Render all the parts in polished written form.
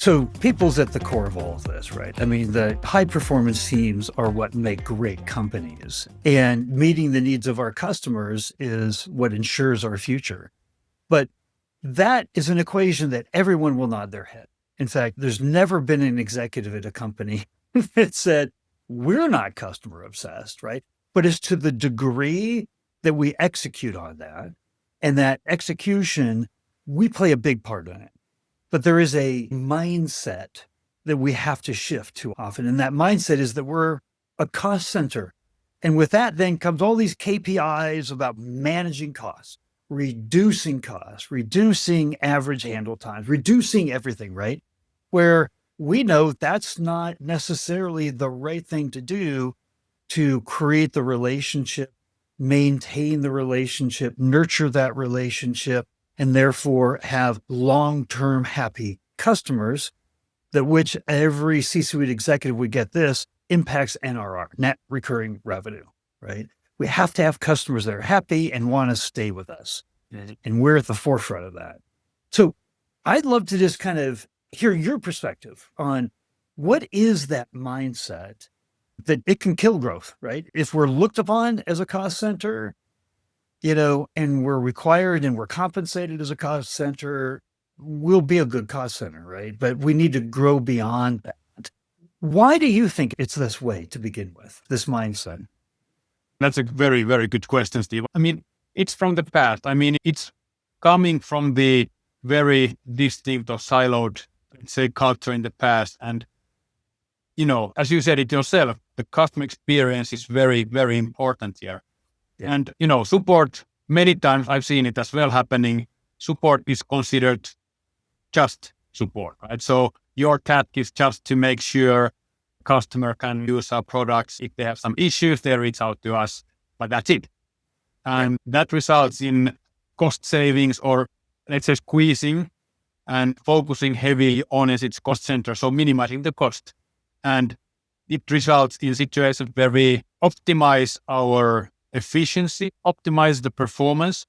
So people's at the core of all of this, right? I mean, the high performance teams are what make great companies, and meeting the needs of our customers is what ensures our future. But that is an equation that everyone will nod their head. In fact, there's never been an executive at a company that said, we're not customer obsessed, right? But as to the degree that we execute on that, and that execution, we play a big part in it. But there is a mindset that we have to shift too often. And that mindset is that we're a cost center. And with that then comes all these KPIs about managing costs, reducing average handle times, reducing everything, right? Where we know that's not necessarily the right thing to do to create the relationship, maintain the relationship, nurture that relationship, and therefore have long-term happy customers, that which every C-suite executive would get this, impacts NRR, net recurring revenue, right? We have to have customers that are happy and want to stay with us. And we're at the forefront of that. So I'd love to just kind of hear your perspective on what is that mindset that it can kill growth, right? If we're looked upon as a cost center, and we're required and we're compensated as a cost center, we'll be a good cost center, right? But we need to grow beyond that. Why do you think it's this way to begin with, this mindset? That's a very, very good question, Steve. I mean, it's from the past. I mean, it's coming from the very distinct or siloed, let's say, culture in the past. And, as you said it yourself, the customer experience is very, very important here. Yeah. And, support, many times I've seen it as well happening. Support is considered just support, right? So your task is just to make sure customer can use our products. If they have some issues, they reach out to us, but that's it. And that results in cost savings, or let's say squeezing and focusing heavily on its cost center. So minimizing the cost. And it results in situations where we optimize our efficiency, optimize the performance,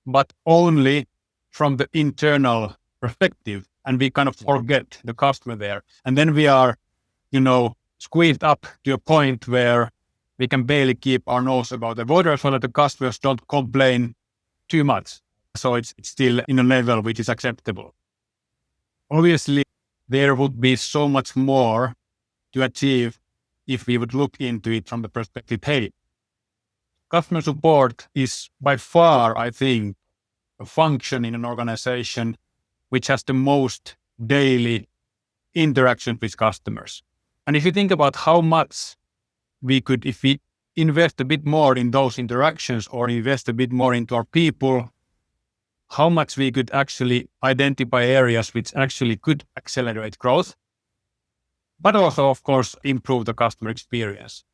but only from the internal perspective. And we kind of forget the customer there. And then we are, squeezed up to a point where we can barely keep our nose above the water so that the customers don't complain too much. So it's still in a level which is acceptable. Obviously, there would be so much more to achieve if we would look into it from the perspective, hey, customer support is by far, I think, a function in an organization which has the most daily interaction with customers. And if you think about how much we could, if we invest a bit more in those interactions or invest a bit more into our people, how much we could actually identify areas which actually could accelerate growth, but also, of course, improve the customer experience.